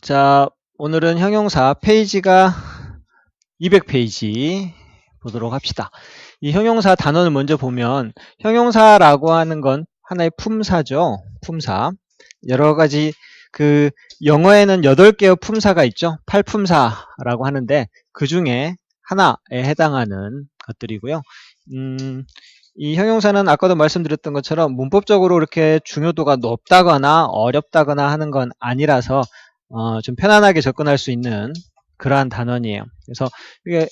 자, 오늘은 형용사 페이지가 200페이지 보도록 합시다. 이 형용사 단원을 먼저 보면 형용사라고 하는 건 하나의 품사죠. 품사. 여러 가지 영어에는 8개의 품사가 있죠. 8품사라고 하는데 그 중에 하나에 해당하는 것들이고요. 이 형용사는 아까도 말씀드렸던 것처럼 문법적으로 이렇게 중요도가 높다거나 어렵다거나 하는 건 아니라서 좀 편안하게 접근할 수 있는 그러한 단원이에요. 그래서 이게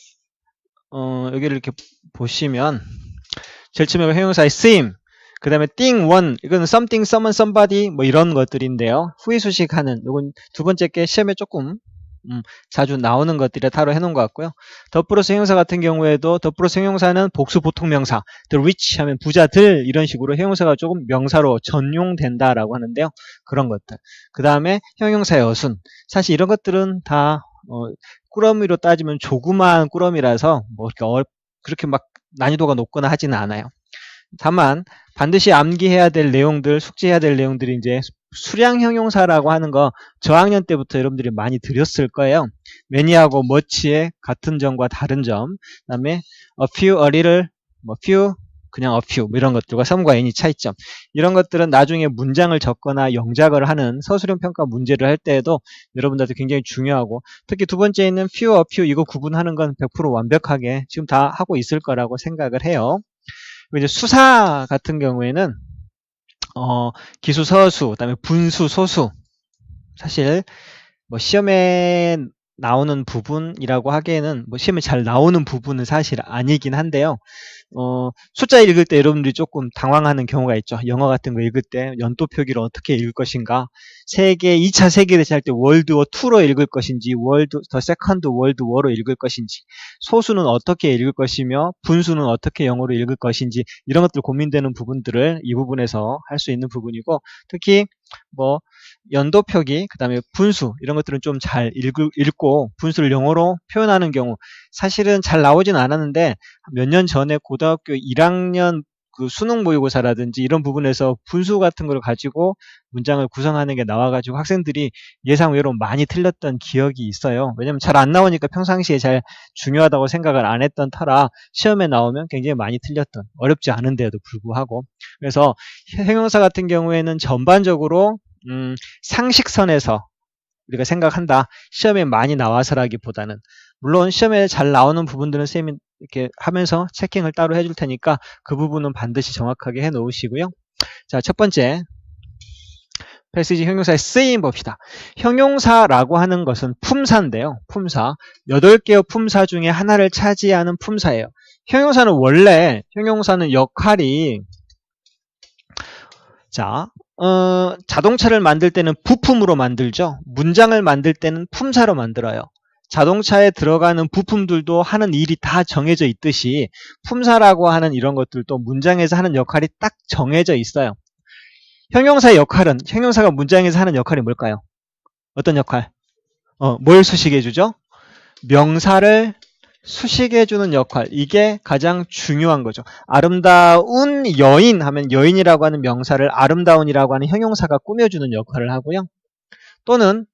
여기를 이렇게 보시면 제일 처음에 형용사의 쓰임, 그 다음에 thing, one, 이건 something, someone, somebody 뭐 이런 것들인데요. 후위수식하는 이건 두 번째 게 시험에 조금 자주 나오는 것들이 따로 해놓은 것 같고요. 더 플러스 형용사 같은 경우에도 더 플러스 형용사는 복수 보통명사, the rich 하면 부자들 이런 식으로 형용사가 조금 명사로 전용된다라고 하는데요. 그런 것들. 그 다음에 형용사의 어순. 사실 이런 것들은 다 꾸러미로 따지면 조그마한 꾸러미라서 뭐 그렇게 막 난이도가 높거나 하지는 않아요. 다만 반드시 암기해야 될 내용들, 숙지해야 될 내용들이 이제 수량 형용사라고 하는 거 저학년 때부터 여러분들이 많이 들었을 거예요. many하고 much의 같은 점과 다른 점, 그 다음에 a few, a little, 뭐 few, 그냥 a few 뭐 이런 것들과 some과 any 차이점, 이런 것들은 나중에 문장을 적거나 영작을 하는 서술형 평가 문제를 할 때에도 여러분들한테 굉장히 중요하고, 특히 두 번째 있는 few, a few 이거 구분하는 건 100% 완벽하게 지금 다 하고 있을 거라고 생각을 해요. 이제 수사 같은 경우에는 기수, 서수, 그다음에 분수, 소수, 사실 뭐 시험에 나오는 부분이라고 하기에는 뭐 시험에 잘 나오는 부분은 사실 아니긴 한데요. 숫자 읽을 때 여러분들이 조금 당황하는 경우가 있죠. 영어 같은 거 읽을 때 연도 표기를 어떻게 읽을 것인가, 2차 세계대전 할 때 월드워 2로 읽을 것인지, 더 세컨드 월드워로 읽을 것인지, 소수는 어떻게 읽을 것이며 분수는 어떻게 영어로 읽을 것인지, 이런 것들 고민되는 부분들을 이 부분에서 할 수 있는 부분이고, 특히 뭐 연도 표기, 그 다음에 분수 이런 것들은 좀 잘 읽고 분수를 영어로 표현하는 경우 사실은 잘 나오진 않았는데 몇 년 전에 고등학교 1학년 그 수능 모의고사라든지 이런 부분에서 분수 같은 걸 가지고 문장을 구성하는 게 나와가지고 학생들이 예상외로 많이 틀렸던 기억이 있어요. 왜냐면 잘 안 나오니까 평상시에 잘 중요하다고 생각을 안 했던 터라 시험에 나오면 굉장히 많이 틀렸던, 어렵지 않은데도 불구하고. 그래서 형용사 같은 경우에는 전반적으로 상식선에서 우리가 생각한다. 시험에 많이 나와서라기보다는, 물론 시험에 잘 나오는 부분들은 선생님이 이렇게 하면서 체킹을 따로 해줄 테니까 그 부분은 반드시 정확하게 해 놓으시고요. 자, 첫 번째 패시지 형용사의 쓰임 봅시다. 형용사라고 하는 것은 품사인데요. 품사. 8개의 품사 중에 하나를 차지하는 품사예요. 형용사는 원래 역할이 자동차를 만들 때는 부품으로 만들죠. 문장을 만들 때는 품사로 만들어요. 자동차에 들어가는 부품들도 하는 일이 다 정해져 있듯이 품사라고 하는 이런 것들도 문장에서 하는 역할이 딱 정해져 있어요. 형용사의 역할은, 형용사가 문장에서 하는 역할이 뭘까요? 어떤 역할? 뭘 수식해주죠? 명사를 수식해주는 역할. 이게 가장 중요한 거죠. 아름다운 여인 하면 여인이라고 하는 명사를 아름다운이라고 하는 형용사가 꾸며주는 역할을 하고요. 또는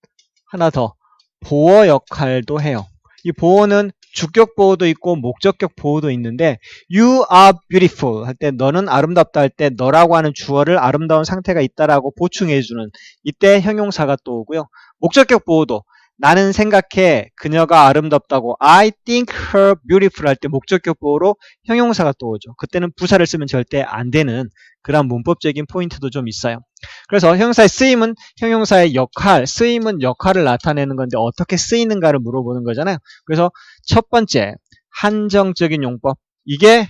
하나 더, 보어 역할도 해요. 이 보어는 주격 보어도 있고 목적격 보어도 있는데, you are beautiful 할 때, 너는 아름답다 할 때 너라고 하는 주어를 아름다운 상태가 있다라고 보충해주는, 이때 형용사가 또 오고요. 목적격 보어도 나는 생각해 그녀가 아름답다고 I think her beautiful 할 때 목적격 보어로 형용사가 또 오죠. 그때는 부사를 쓰면 절대 안 되는 그런 문법적인 포인트도 좀 있어요. 그래서 형용사의 쓰임은 형용사의 역할, 쓰임은 역할을 나타내는 건데 어떻게 쓰이는가를 물어보는 거잖아요. 그래서 첫 번째, 한정적인 용법. 이게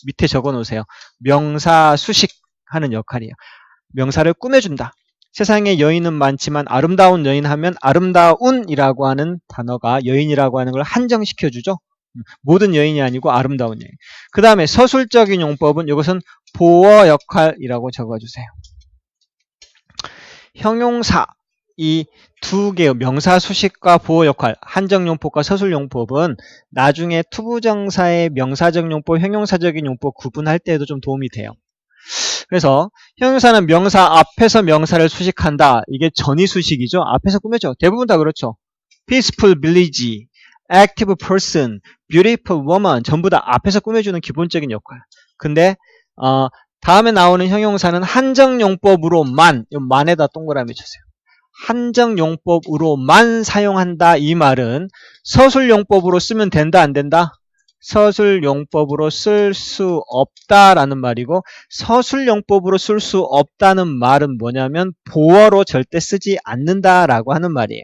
밑에 적어 놓으세요. 명사 수식하는 역할이에요. 명사를 꾸며준다. 세상에 여인은 많지만 아름다운 여인 하면 아름다운이라고 하는 단어가 여인이라고 하는 걸 한정시켜주죠. 모든 여인이 아니고 아름다운 여인. 그 다음에 서술적인 용법은 이것은 보어 역할이라고 적어주세요. 형용사, 이 두 개의 명사 수식과 보어 역할, 한정용법과 서술용법은 나중에 투부정사의 명사적 용법, 형용사적인 용법 구분할 때에도 좀 도움이 돼요. 그래서 형용사는 명사 앞에서 명사를 수식한다. 이게 전위 수식이죠. 앞에서 꾸며져. 대부분 다 그렇죠. peaceful village, active person, beautiful woman 전부 다 앞에서 꾸며주는 기본적인 역할. 근데 다음에 나오는 형용사는 한정용법으로만, 이 만에다 동그라미 쳐세요. 한정용법으로만 사용한다. 이 말은 서술용법으로 쓰면 된다, 안 된다? 서술용법으로 쓸 수 없다라는 말이고, 서술용법으로 쓸 수 없다는 말은 뭐냐면 보어로 절대 쓰지 않는다라고 하는 말이에요.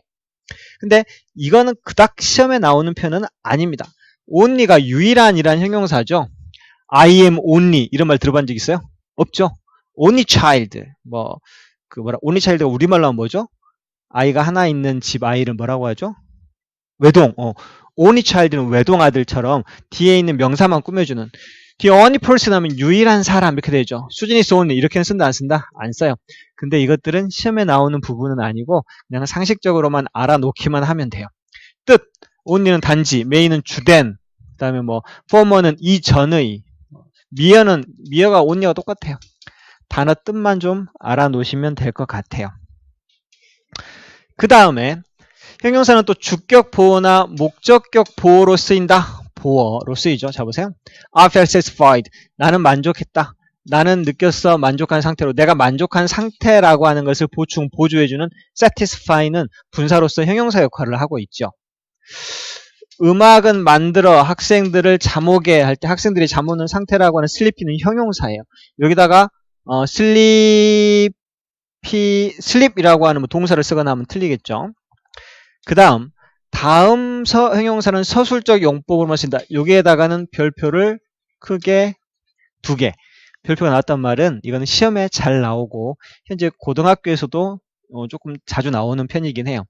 근데 이거는 그닥 시험에 나오는 표현은 아닙니다. only가 유일한이란 형용사죠. I am only 이런 말 들어본 적 있어요? 없죠. only child only child가 우리말로 하면 뭐죠? 아이가 하나 있는 집 아이를 뭐라고 하죠? 외동. only child는 외동 아들처럼 뒤에 있는 명사만 꾸며주는. 뒤에 only person 하면 유일한 사람 이렇게 되죠. 수진이 is only 이렇게는 쓴다 안 쓴다? 안 써요. 근데 이것들은 시험에 나오는 부분은 아니고 그냥 상식적으로만 알아놓기만 하면 돼요. 뜻. only는 단지, may는 주된, 그 다음에 former는 이전의, 미어가 only와 똑같아요. 단어 뜻만 좀 알아놓으시면 될 것 같아요. 그 다음에 형용사는 또 주격 보어나 목적격 보어로 쓰인다. 보어로 쓰이죠. 자 보세요. I felt satisfied. 나는 만족했다. 나는 느꼈어. 만족한 상태로. 내가 만족한 상태라고 하는 것을 보조해주는 satisfy는 분사로서 형용사 역할을 하고 있죠. 음악은 만들어 학생들을 잠오게 할 때 학생들이 잠오는 상태라고 하는 sleep는 형용사예요. 여기다가 sleep이라고 하는 동사를 쓰거나 하면 틀리겠죠. 그 다음 형용사는 서술적 용법으로만 쓴다. 여기에다가는 별표를 크게 2개. 별표가 나왔단 말은 이거는 시험에 잘 나오고 현재 고등학교에서도 조금 자주 나오는 편이긴 해요.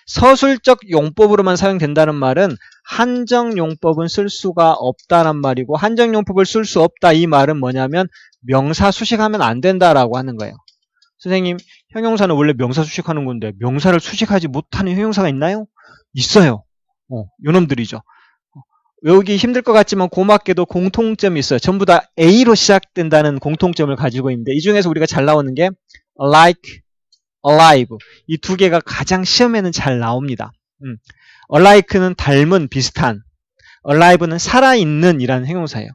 서술적 용법으로만 사용된다는 말은 한정용법은 쓸 수가 없다란 말이고, 한정용법을 쓸 수 없다 이 말은 뭐냐면 명사 수식하면 안 된다라고 하는 거예요. 선생님, 형용사는 원래 명사 수식하는 건데 명사를 수식하지 못하는 형용사가 있나요? 있어요. 요놈들이죠. 외우기 힘들 것 같지만 고맙게도 공통점이 있어요. 전부 다 A로 시작된다는 공통점을 가지고 있는데 이 중에서 우리가 잘 나오는 게 like, alive 이 2개가 가장 시험에는 잘 나옵니다. alike는 닮은, 비슷한, alive는 살아있는 이라는 형용사예요.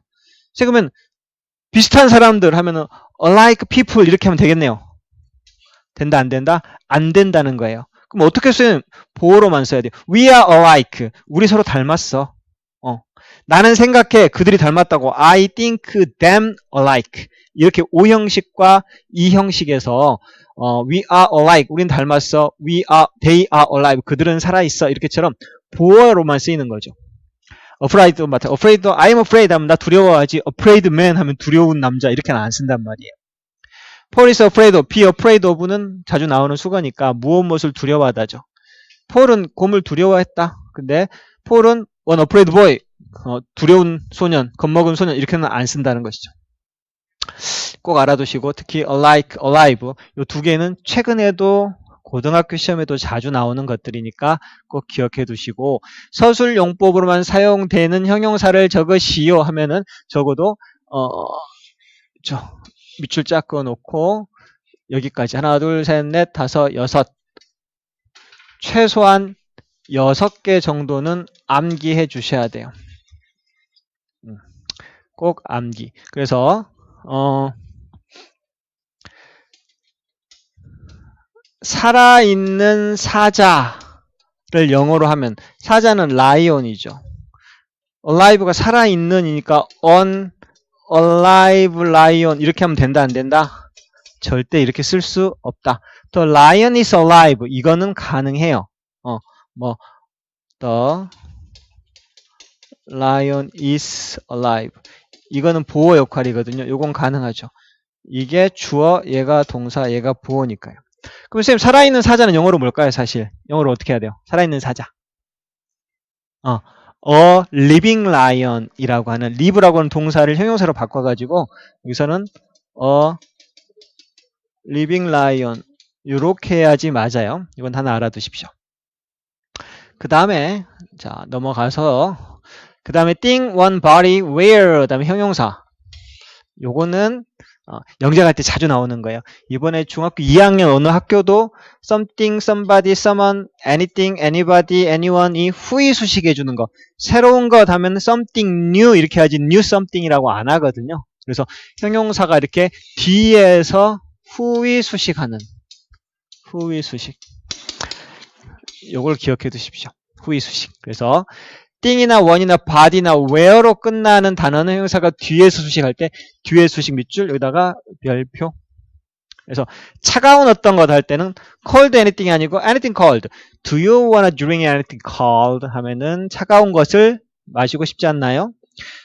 그러면 비슷한 사람들 하면은 alike people 이렇게 하면 되겠네요. 된다 안 된다? 안 된다는 거예요. 그럼 어떻게 쓰면 보어로만 써야 돼요. We are alike. 우리 서로 닮았어. 나는 생각해 그들이 닮았다고. I think them alike. 이렇게 O형식과 E형식에서 we are alike. 우린 닮았어. they are alive. 그들은 살아있어. 이렇게처럼 보어로만 쓰이는 거죠. afraid 마찬가지. afraid, I'm afraid 하면 나 두려워하지. afraid man 하면 두려운 남자. 이렇게는 안 쓴단 말이에요. Paul is afraid of, be afraid of는 자주 나오는 수거니까 무엇을 두려워하다죠. Paul은 곰을 두려워했다. 근데 Paul은 one afraid boy, 두려운 소년, 겁먹은 소년 이렇게는 안 쓴다는 것이죠. 꼭 알아두시고 특히 alike, alive 이 2개는 최근에도 고등학교 시험에도 자주 나오는 것들이니까 꼭 기억해 두시고 서술 용법으로만 사용되는 형용사를 적으시오 하면은 적어도 밑줄 쫙 그어놓고 여기까지 하나, 둘, 셋, 넷, 다섯, 여섯 최소한 6개 정도는 암기해 주셔야 돼요. 꼭 암기. 그래서 살아있는 사자를 영어로 하면 사자는 lion이죠. alive가 살아있는이니까 on alive lion 이렇게 하면 된다 안 된다? 절대 이렇게 쓸 수 없다. The lion is alive 이거는 가능해요. The lion is alive 이거는 보어 역할이거든요. 이건 가능하죠. 이게 주어, 얘가 동사, 얘가 보어니까요. 그럼 선생님 살아있는 사자는 영어로 뭘까요? 사실 영어로 어떻게 해야 돼요? 살아있는 사자. A living lion 이라고 하는 live라고 하는 동사를 형용사로 바꿔가지고 여기서는 A living lion 이렇게 해야지 맞아요. 이건 하나 알아두십시오. 그 다음에 자 넘어가서 그 다음에 thing, one, body, where 그 다음에 형용사 요거는 영작할 때 자주 나오는 거예요. 이번에 중학교 2학년 어느 학교도 something, somebody, someone, anything, anybody, anyone이 후위 수식 해주는 거. 새로운 것 하면 something new 이렇게 하지 new something이라고 안 하거든요. 그래서 형용사가 이렇게 뒤에서 후위 수식하는 후위 수식. 요걸 기억해 두십시오. 후위 수식. 그래서 띵이나 원이나 body나 where로 끝나는 단어는 형용사가 뒤에서 수식할 때 뒤에 수식 밑줄 여기다가 별표. 그래서 차가운 어떤 것 할 때는 cold anything이 아니고 anything cold. Do you wanna drink anything cold? 하면은 차가운 것을 마시고 싶지 않나요?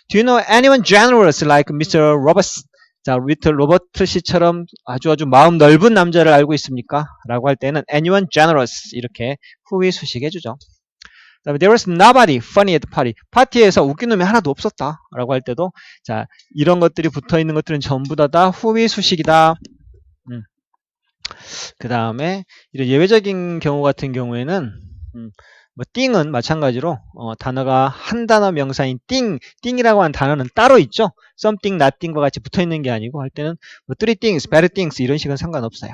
Do you know anyone generous like Mr. Roberts? 자, 로버트 씨처럼 아주 마음 넓은 남자를 알고 있습니까? 라고 할 때는 anyone generous 이렇게 후위 수식 해주죠. 그다음에 there was nobody funny at the party. 파티에서 웃긴 놈이 하나도 없었다. 라고 할 때도 자, 이런 것들이 붙어 있는 것들은 전부 다 후위 수식이다. 그 다음에 이런 예외적인 경우 같은 경우에는 뭐 띵은 마찬가지로 단어가 한 단어 명사인 띵이라고 하는 단어는 따로 있죠. something, nothing과 같이 붙어 있는 게 아니고 할 때는 뭐 three things, bad things 이런 식은 상관없어요.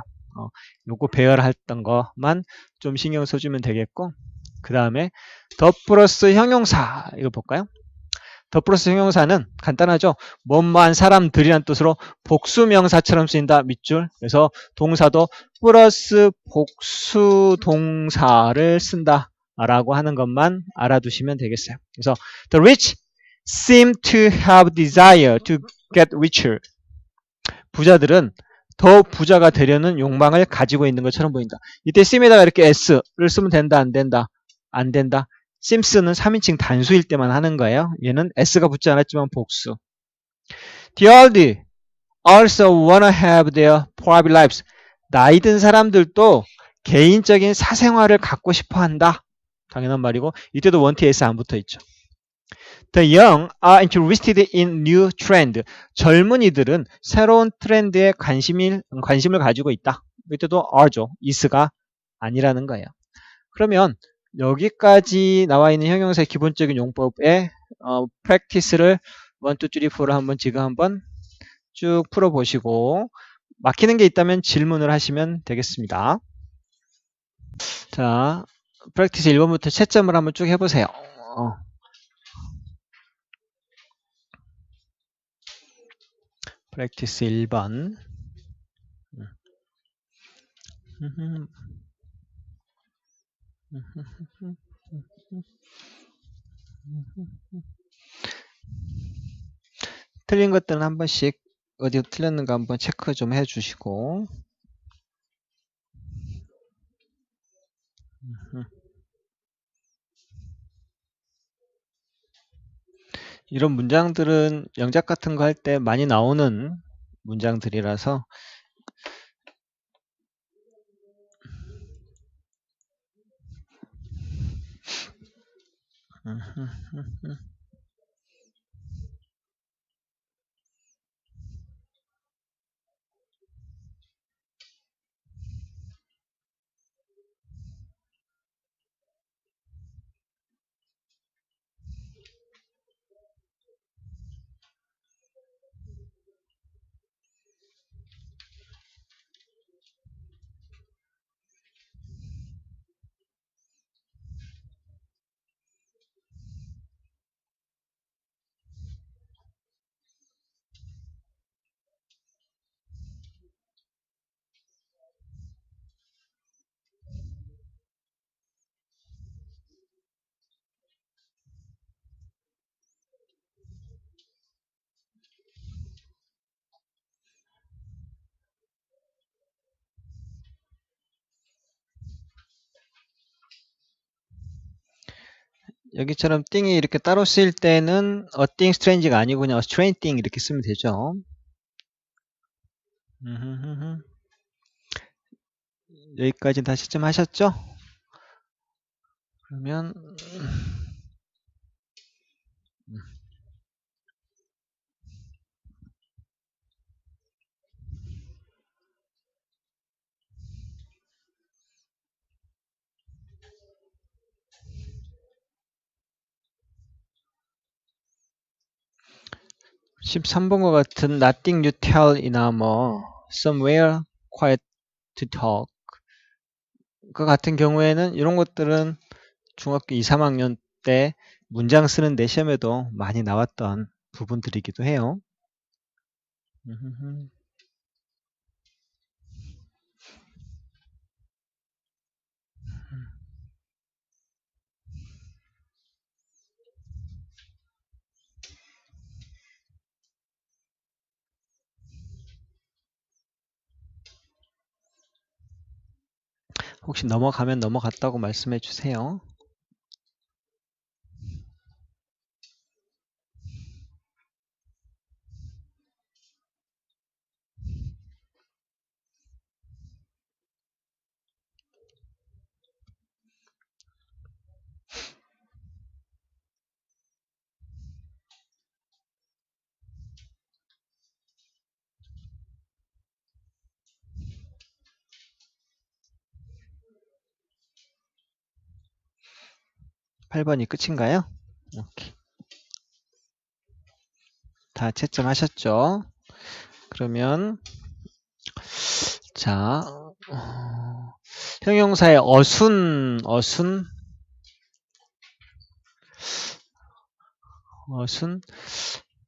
요거 배열했던 것만 좀 신경 써주면 되겠고 그 다음에 더 플러스 형용사 이거 볼까요? 더 플러스 형용사는 간단하죠. 뭐뭐한 사람들이란 뜻으로 복수명사처럼 쓰인다. 밑줄. 그래서 동사도 플러스 복수 동사를 쓴다. 라고 하는 것만 알아두시면 되겠어요. 그래서 the rich seem to have desire to get richer. 부자들은 더 부자가 되려는 욕망을 가지고 있는 것처럼 보인다. 이때 seem에다가 이렇게 s를 쓰면 된다, 안 된다? 안 된다. seems는 3인칭 단수일 때만 하는 거예요. 얘는 s가 붙지 않았지만 복수. The old also wanna have their private lives. 나이 든 사람들도 개인적인 사생활을 갖고 싶어 한다. 당연한 말이고 이때도 원티 s 안 붙어 있죠. The young are interested in new trend. 젊은이들은 새로운 트렌드에 관심을 가지고 있다. 이때도 are죠. is가 아니라는 거예요. 그러면 여기까지 나와 있는 형용사의 기본적인 용법의 practice를 1, 2, 3, 4를 한번 쭉 풀어보시고 막히는 게 있다면 질문을 하시면 되겠습니다. 자, practice 1번부터 채점을 한번 쭉 해보세요. practice 1번. 틀린 것들은 한 번씩 어디 틀렸는가 한번 체크 좀 해주시고 이런 문장들은 영작 같은 거 할 때 많이 나오는 문장들이라서 여기처럼 띵이 이렇게 따로 쓰일 때는 a thing strange가 아니고 그냥 a strange thing 이렇게 쓰면 되죠. 여기까지 다 시점하셨죠? 그러면 13번과 같은 nothing you tell 이나 뭐 somewhere quiet to talk 그 같은 경우에는 이런 것들은 중학교 2, 3학년 때 문장 쓰는데 시험에도 많이 나왔던 부분들이기도 해요. '혹시 넘어가면 넘어갔다고 말씀해 주세요. 8번이 끝인가요? 오케이. 다 채점하셨죠? 그러면 자 형용사의 어순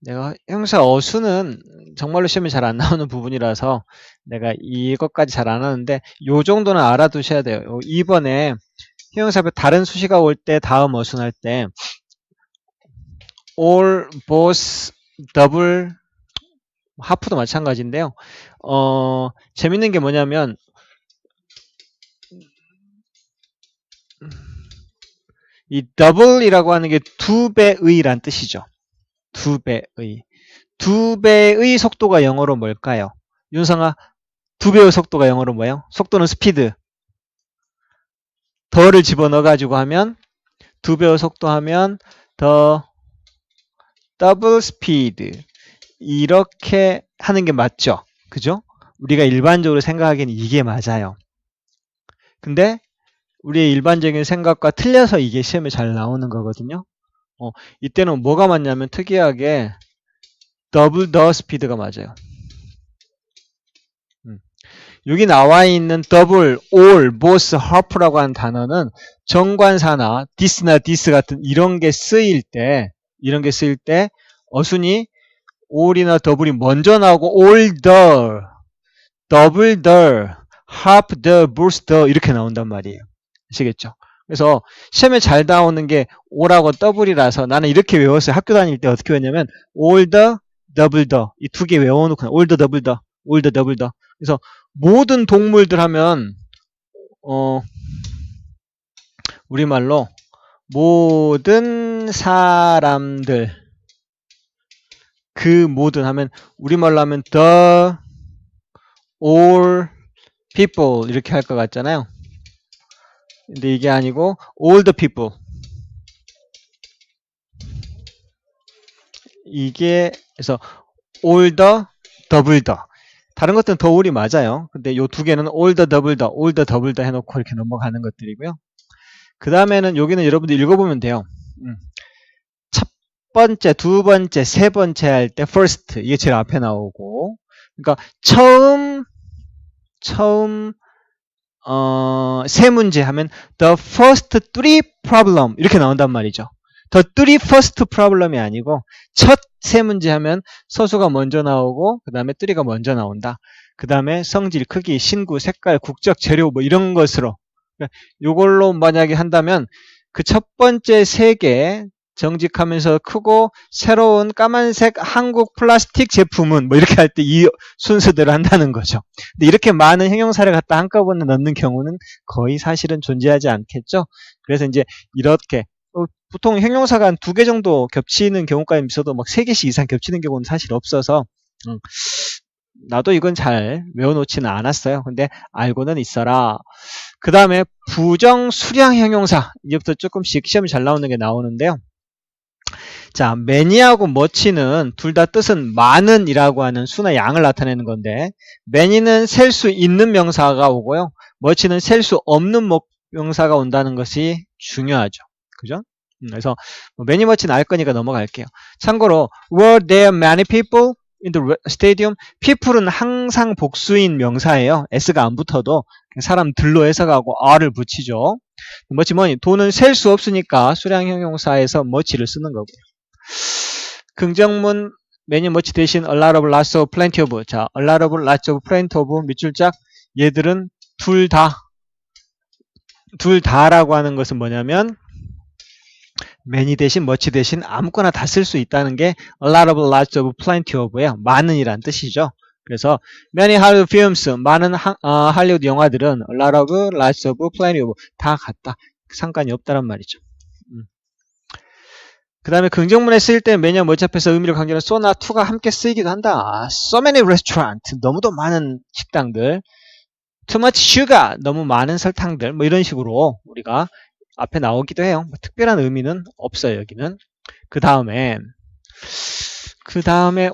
내가 형용사 어순은 정말로 시험에 잘 안 나오는 부분이라서 내가 이것까지 잘 안 하는데 요 정도는 알아두셔야 돼요. 2번에 형용사 앞에 다른 수식어가 올 때 다음 어순 할 때 all, both, double, 하프도 마찬가지인데요. 재밌는 게 뭐냐면 이 double이라고 하는 게 두 배의란 뜻이죠. 두 배의. 두 배의 속도가 영어로 뭘까요? 윤성아, 두 배의 속도가 영어로 뭐예요? 속도는 스피드. 더를 집어넣어가지고 하면 두 배의 속도 하면 더 더블 스피드. 이렇게 하는 게 맞죠? 그죠? 우리가 일반적으로 생각하기에는 이게 맞아요. 근데 우리의 일반적인 생각과 틀려서 이게 시험에 잘 나오는 거거든요. 이때는 뭐가 맞냐면 특이하게 더블 더 스피드가 맞아요. 여기 나와 있는 더블, 올, 보스, 하프라고 하는 단어는 정관사나 디스나 디스 같은 이런 게 쓰일 때 어순이 올이나 더블이 먼저 나오고 올 더, 더블 더, 하프 더, 보스 더 이렇게 나온단 말이에요. 아시겠죠? 그래서 시험에 잘 나오는 게 올하고 더블이라서 나는 이렇게 외웠어요. 학교 다닐 때 어떻게 외웠냐면 올 더, 더블 더 이 두 개 외워놓고 올 더, 더블 더, 올 더, 더블 더. 그래서 모든 동물들 하면 우리말로 모든 사람들 그 모든 하면 우리말로 하면 the all people 이렇게 할 것 같잖아요. 근데 이게 아니고 all the people 이게 그래서 all the double the 다른 것들은 더 올이 맞아요. 근데 요 두 개는 all the double the, all the double the 해놓고 이렇게 넘어가는 것들이고요. 그 다음에는 여기는 여러분들 읽어보면 돼요. 첫 번째, 두 번째, 세 번째 할 때 first 이게 제일 앞에 나오고 그러니까 처음 세 문제 하면 the first three problem 이렇게 나온단 말이죠. the three first problem이 아니고 첫 세 문제 하면 서수가 먼저 나오고 그 다음에 three 먼저 나온다. 그 다음에 성질, 크기, 신구, 색깔, 국적, 재료 뭐 이런 것으로 요걸로 만약에 한다면 그 첫 번째 세 개 정직하면서 크고 새로운 까만색 한국 플라스틱 제품은 뭐 이렇게 할 때 이 순서대로 한다는 거죠. 근데 이렇게 많은 형용사를 갖다 한꺼번에 넣는 경우는 거의 사실은 존재하지 않겠죠. 그래서 이제 이렇게 보통 형용사가 한 두 개 정도 겹치는 경우까지 있어도 막 세 개씩 이상 겹치는 경우는 사실 없어서 나도 이건 잘 외워놓지는 않았어요. 근데 알고는 있어라. 그 다음에 부정 수량 형용사 이제부터 조금씩 시험이 잘 나오는 게 나오는데요. 자, many하고 much는 둘 다 뜻은 많은 이라고 하는 수나 양을 나타내는 건데 many는 셀 수 있는 명사가 오고요. much는 셀 수 없는 명사가 온다는 것이 중요하죠. 그죠? 그래서 many much 나을 거니까 넘어갈게요. 참고로 were there many people in the stadium? people은 항상 복수인 명사예요. s가 안 붙어도 사람들로 해석하고 r을 붙이죠. much money 돈은 셀 수 없으니까 수량 형용사에서 much를 쓰는 거고요. 긍정문 many much 대신 a lot of, lots of, plenty of. 자, a lot of, lots of, plenty of 밑줄짝 얘들은 둘 다라고 하는 것은 뭐냐면 many 대신 much 대신 아무거나 다 쓸 수 있다는 게 a lot of, lots of, plenty of예요. 많은이란 뜻이죠. 그래서 many Hollywood films 많은 할리우드 영화들은 a lot of, lots of, plenty of 다 같다. 상관이 없다란 말이죠. 그 다음에 긍정문에 쓰일 때 매년 much 앞에서 의미를 강조하는 so나 to가 함께 쓰이기도 한다. So many restaurants 너무도 많은 식당들, too much sugar 너무 많은 설탕들 뭐 이런 식으로 우리가 앞에 나오기도 해요. 뭐 특별한 의미는 없어요. 여기는. 그 다음에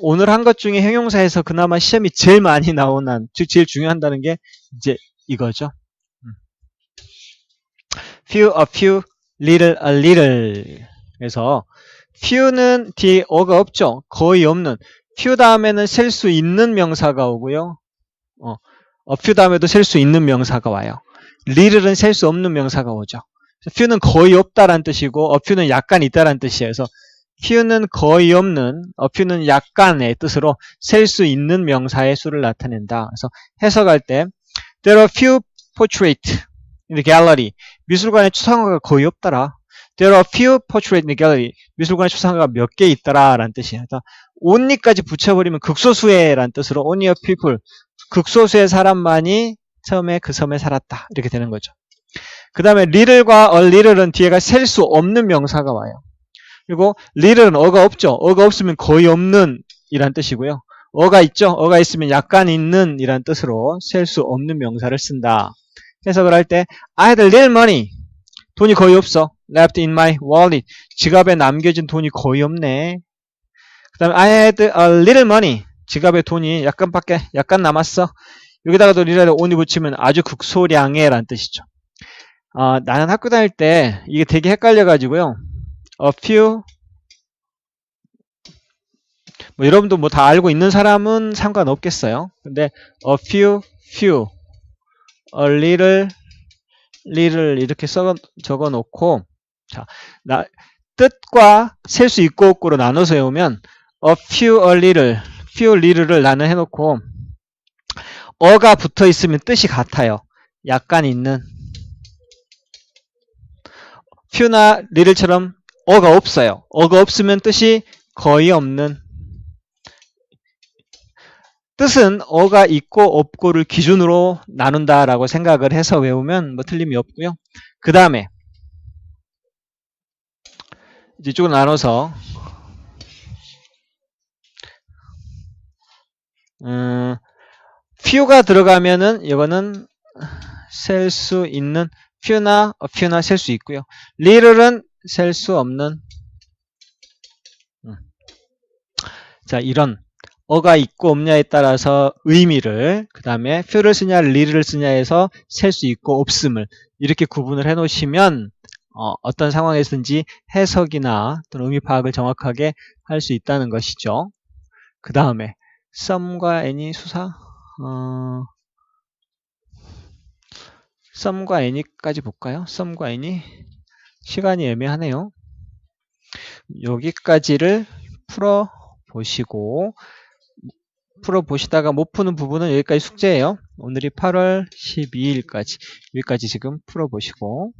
오늘 한 것 중에 형용사에서 그나마 시험이 제일 많이 나오는, 즉 제일 중요한다는 게 이제 이거죠. few, a few, little, a little. 그래서 few는 뒤에 어가 없죠. 거의 없는. few 다음에는 셀 수 있는 명사가 오고요. a few 다음에도 셀 수 있는 명사가 와요. little은 셀 수 없는 명사가 오죠. few는 거의 없다란 뜻이고 a few는 약간 있다란 뜻이에요. 그래서 few는 거의 없는, a few는 약간의 뜻으로 셀 수 있는 명사의 수를 나타낸다. 그래서 해석할 때 there are few portraits in the gallery. 미술관에 추상화가 거의 없더라. There are few portraits in the gallery. 미술관에 추상화가 몇 개 있더라 라는 뜻이에요. only까지 붙여버리면 극소수의 라는 뜻으로 only a people. 극소수의 사람만이 처음에 그 섬에 살았다. 이렇게 되는 거죠. 그 다음에 little과 a little은 뒤에가 셀 수 없는 명사가 와요. 그리고 little은 어가 없죠. 어가 없으면 거의 없는 이란 뜻이고요. 어가 있죠. 어가 있으면 약간 있는 이란 뜻으로 셀 수 없는 명사를 쓴다. 해석을 할 때 I had a little money. 돈이 거의 없어. left in my wallet. 지갑에 남겨진 돈이 거의 없네. 그 다음에 I had a little money. 지갑에 돈이 약간 남았어. 여기다가도 little에 only 붙이면 아주 극소량의 라는 뜻이죠. 나는 학교 다닐 때 이게 되게 헷갈려가지고요. a few 뭐 여러분도 뭐 다 알고 있는 사람은 상관없겠어요. 근데 a few, a little 이렇게 적어 놓고 자, 뜻과 셀 수 있고 없고로 나눠서 외우면 a few, a little, few, little를 나눠 해놓고 어가 붙어 있으면 뜻이 같아요. 약간 있는. few나 little처럼 어가 없어요. 어가 없으면 뜻이 거의 없는. 뜻은 어가 있고 없고를 기준으로 나눈다라고 생각을 해서 외우면 뭐 틀림이 없고요. 그 다음에 이제 이쪽으로 나눠서 few가 들어가면은 이거는 셀 수 있는 few나 셀 수 있고요. little은 셀 수 없는. 자, 이런 어가 있고 없냐에 따라서 의미를, 그 다음에 few를 쓰냐 little를 쓰냐에서 셀 수 있고 없음을 이렇게 구분을 해 놓으시면 어떤 상황에서든지 해석이나 또는 의미 파악을 정확하게 할 수 있다는 것이죠. 그 다음에 some과 any 수사 some과 any까지 볼까요? some과 any 시간이 애매하네요. 여기까지를 풀어보시다가 못 푸는 부분은 여기까지 숙제예요. 오늘이 8월 12일까지 여기까지 지금 풀어보시고